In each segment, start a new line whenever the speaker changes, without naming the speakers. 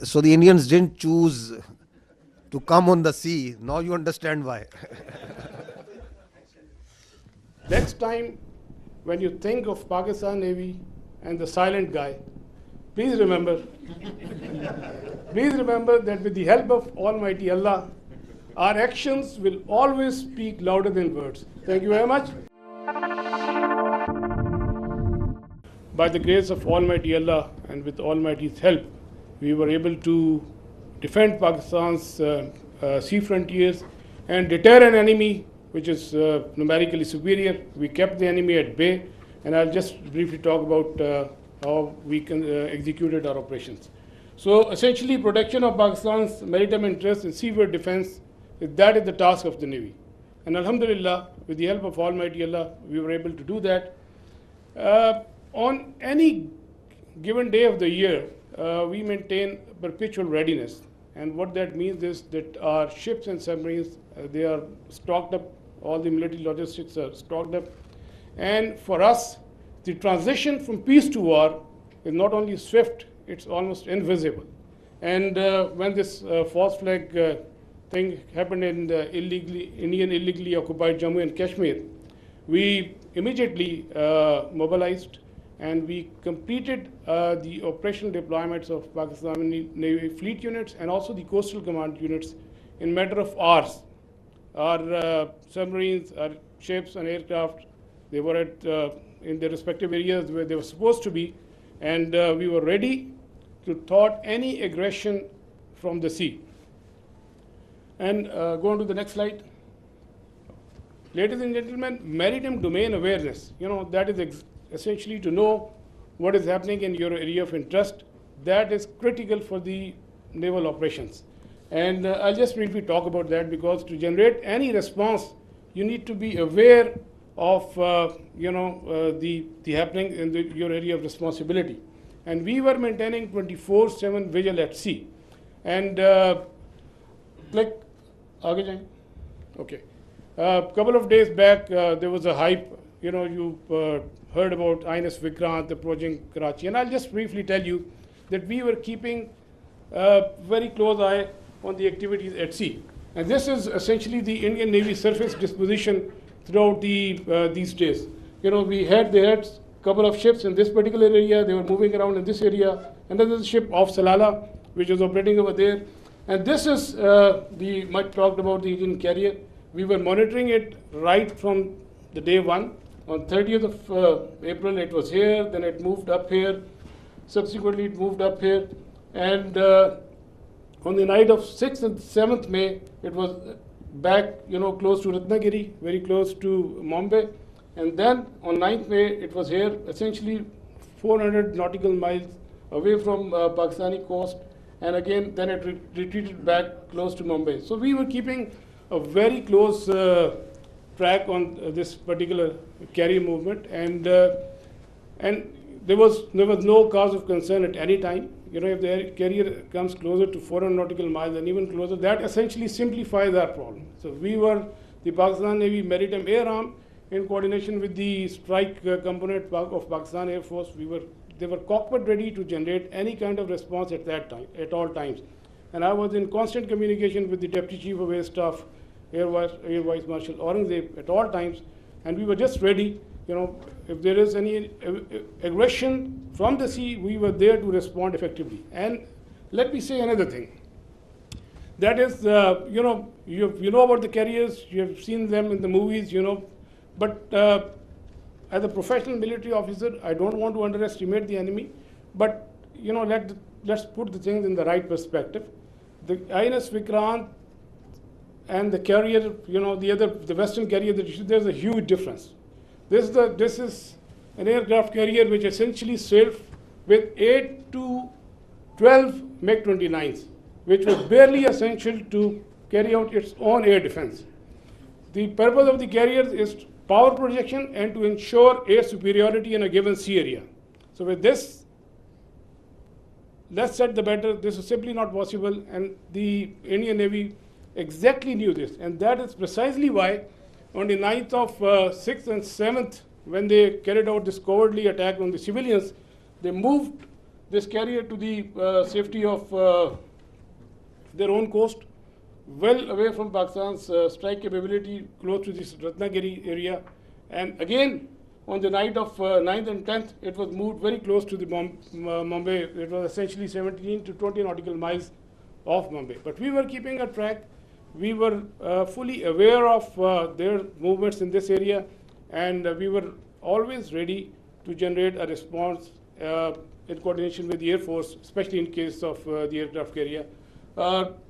So the Indians didn't choose to come on the sea. Now you understand why.
Next time, when you think of Pakistan Navy and the silent guy, please remember, please remember that with the help of Almighty Allah, our actions will always speak louder than words. Thank you very much. By the grace of Almighty Allah and with Almighty's help, we were able to defend Pakistan's sea frontiers and deter an enemy which is numerically superior. We kept the enemy at bay, and I'll just briefly talk about how we executed our operations. So essentially, protection of Pakistan's maritime interests and seaboard defense, that is the task of the Navy. And Alhamdulillah, with the help of Almighty Allah, we were able to do that. On any given day of the year, we maintain perpetual readiness. And what that means is that our ships and submarines, they are stocked up, all the military logistics are stocked up. And for us, the transition from peace to war is not only swift, it's almost invisible. And when this false flag thing happened in the Indian illegally occupied Jammu and Kashmir, we immediately mobilized and we completed the operational deployments of Pakistani Navy fleet units and also the coastal command units in a matter of hours. Our submarines, our ships and aircraft, they were in their respective areas where they were supposed to be, and we were ready to thwart any aggression from the sea. And go on to the next slide. Ladies and gentlemen, maritime domain awareness, that is essentially to know what is happening in your area of interest. That is critical for the naval operations. And I'll just briefly talk about that, because to generate any response, you need to be aware of the happening in your area of responsibility. And we were maintaining 24/7 vigil at sea. And click, aage jaye. Okay. A couple of days back, there was a hype. You heard about INS Vikrant approaching Karachi. And I'll just briefly tell you that we were keeping a very close eye on the activities at sea. And this is essentially the Indian Navy surface disposition throughout these days. We had a couple of ships in this particular area. They were moving around in this area. And then there's a ship off Salalah, which was operating over there. And this is the much talked about the Indian carrier. We were monitoring it right from the day one. On 30th of April, it was here. Then it moved up here. Subsequently, it moved up here. And on the night of 6th and 7th May, it was back, close to Ratnagiri, very close to Mumbai. And then on 9th May, it was here, essentially 400 nautical miles away from Pakistani coast. And again, then it retreated back close to Mumbai. So we were keeping a very close track on this particular carrier movement. And there was no cause of concern at any time. If the carrier comes closer to 400 nautical miles and even closer, that essentially simplifies our problem. So we were the Pakistan Navy Maritime Air Arm in coordination with the strike component of Pakistan Air Force. They were cockpit ready to generate any kind of response at that time, at all times. And I was in constant communication with the Deputy Chief of Air Staff, Air Vice Marshal Aurangzeb at all times, and we were just ready. If there is any aggression from the sea, we were there to respond effectively. And let me say another thing. That is, you know about the carriers, you have seen them in the movies, but as a professional military officer, I don't want to underestimate the enemy, but let's put the things in the right perspective. The INS Vikrant and the carrier, the Western carrier, there's a huge difference. This is an aircraft carrier which essentially sailed with 8 to 12 MiG-29s, which was barely essential to carry out its own air defense. The purpose of the carrier is power projection and to ensure air superiority in a given sea area. So with this, less said the better. This is simply not possible, and the Indian Navy exactly knew this, and that is precisely why on the 9th of 6th and 7th, when they carried out this cowardly attack on the civilians, they moved this carrier to the safety of their own coast, well away from Pakistan's strike capability, close to this Ratnagiri area. And again, on the night of 9th and 10th, it was moved very close to the Mumbai. It was essentially 17 to 20 nautical miles off Mumbai. But we were keeping a track. We were fully aware of their movements in this area, and we were always ready to generate a response in coordination with the Air Force, especially in case of the aircraft carrier.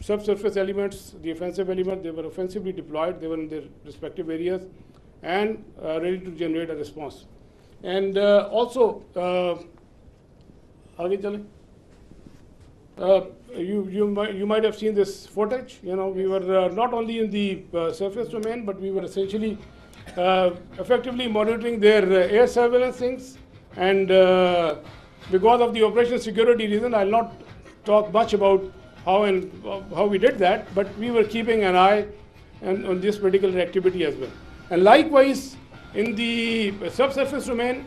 Subsurface elements, the offensive element, they were offensively deployed. They were in their respective areas and ready to generate a response. And also, you might have seen this footage. You know, we were not only in the surface domain, but we were essentially effectively monitoring their air surveillance things. And because of the operation security reason, I'll not talk much about how we did that, but we were keeping an eye on this particular activity as well. And likewise, in the subsurface domain,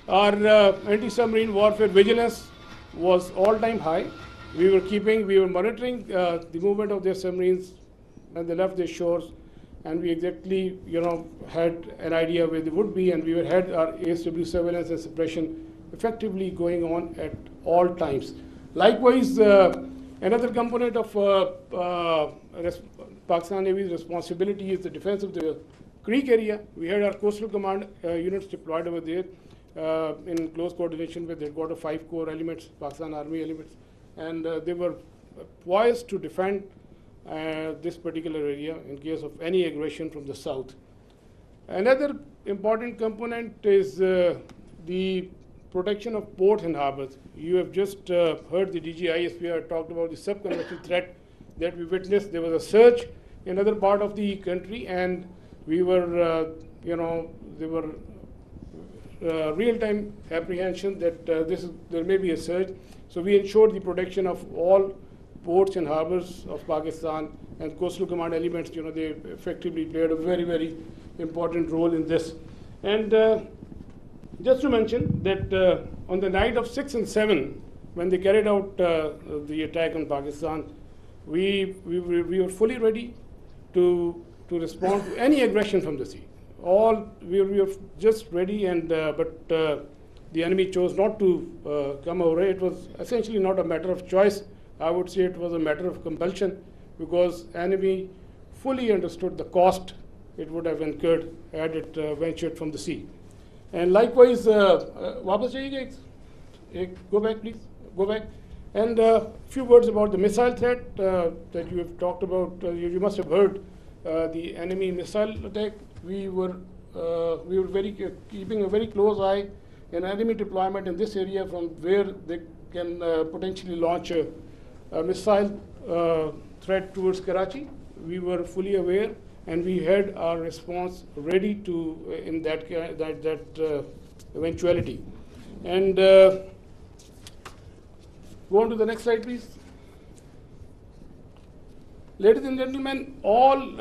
our anti-submarine warfare vigilance was all-time high. We were monitoring the movement of their submarines when they left their shores, and we exactly, had an idea where they would be, and we had our ASW surveillance and suppression effectively going on at all times. Likewise, another component of Pakistan Navy's responsibility is the defense of the Creek area. We had our coastal command units deployed over there in close coordination with headquarters 5 Corps elements, Pakistan Army elements, and they were poised to defend this particular area in case of any aggression from the south. Another important component is the protection of ports and harbors. You have just heard the DG ISPR talked about the sub-conventional threat that we witnessed. There was a surge in other part of the country, and we were, there were real-time apprehension that there may be a surge. So we ensured the protection of all ports and harbors of Pakistan, and coastal command elements, they effectively played a very, very important role in this. And just to mention that on the night of 6 and 7, when they carried out the attack on Pakistan, we were fully ready to respond to any aggression from the sea. We were just ready, and but the enemy chose not to come over. It was essentially not a matter of choice. I would say it was a matter of compulsion, because enemy fully understood the cost it would have incurred had it ventured from the sea. And likewise, वापस जाइएगा, go back please, go back. And a few words about the missile threat that you have talked about. You must have heard the enemy missile attack. We were keeping a very close eye on enemy deployment in this area, from where they can potentially launch a missile threat towards Karachi. We were fully aware, and we had our response ready to in that eventuality. And go on to the next slide, please. Ladies and gentlemen, all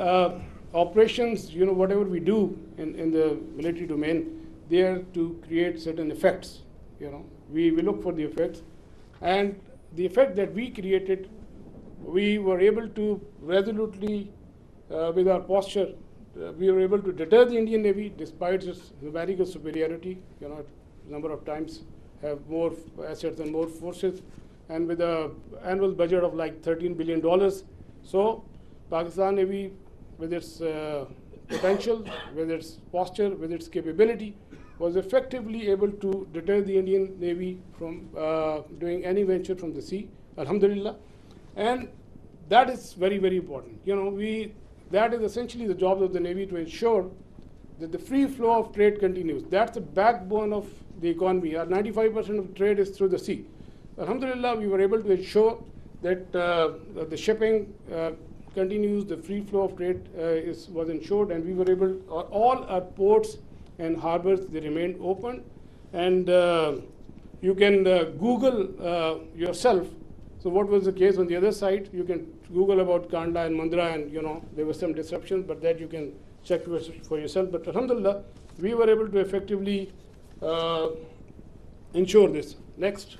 operations, whatever we do in the military domain, they are to create certain effects. We look for the effects, and the effect that we created, we were able to resolutely, with our posture, we were able to deter the Indian Navy despite its numerical superiority. Number of times have more assets and more forces, and with an annual budget of like $13 billion. So Pakistan Navy, with its potential, with its posture, with its capability, was effectively able to deter the Indian Navy from doing any venture from the sea, alhamdulillah. And that is very, very important. That is essentially the job of the Navy, to ensure that the free flow of trade continues. That's the backbone of the economy. Our 95% of trade is through the sea. Alhamdulillah, we were able to ensure that the shipping continues, the free flow of trade was ensured, and we were able, all our ports and harbors, they remained open. And you can Google yourself. So what was the case on the other side? You can Google about Kanda and Mundra, and there were some disruptions, but that you can check for yourself. But alhamdulillah, we were able to effectively ensure this. Next.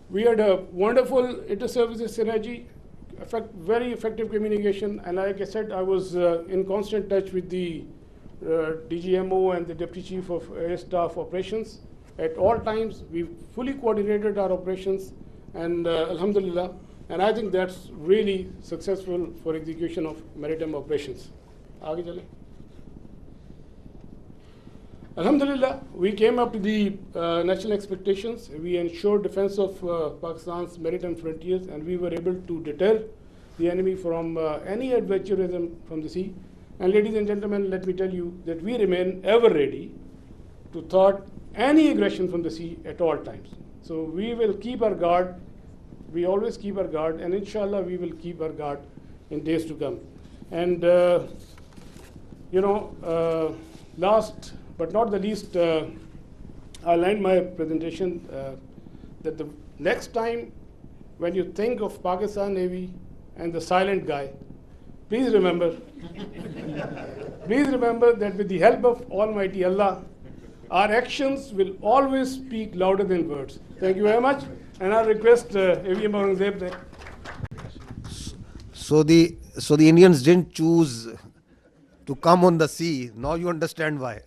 We had a wonderful inter-services synergy, very effective communication, and like I said, I was in constant touch with the DGMO and the Deputy Chief of Air Staff Operations. At all times, we fully coordinated our operations, and Alhamdulillah, and I think that's really successful for execution of maritime operations. Aage chale. Alhamdulillah, we came up to the national expectations. We ensured defense of Pakistan's maritime frontiers, and we were able to deter the enemy from any adventurism from the sea. And ladies and gentlemen, let me tell you that we remain ever ready to thwart any aggression from the sea at all times. So we will keep our guard. We always keep our guard, and inshallah we will keep our guard in days to come. And last but not the least, I'll end my presentation that the next time when you think of Pakistan Navy and the silent guy, please remember that with the help of Almighty Allah, our actions will always speak louder than words. Thank you very much, and I request AVM Aurangzeb.
So the Indians didn't choose to come on the sea. Now you understand why.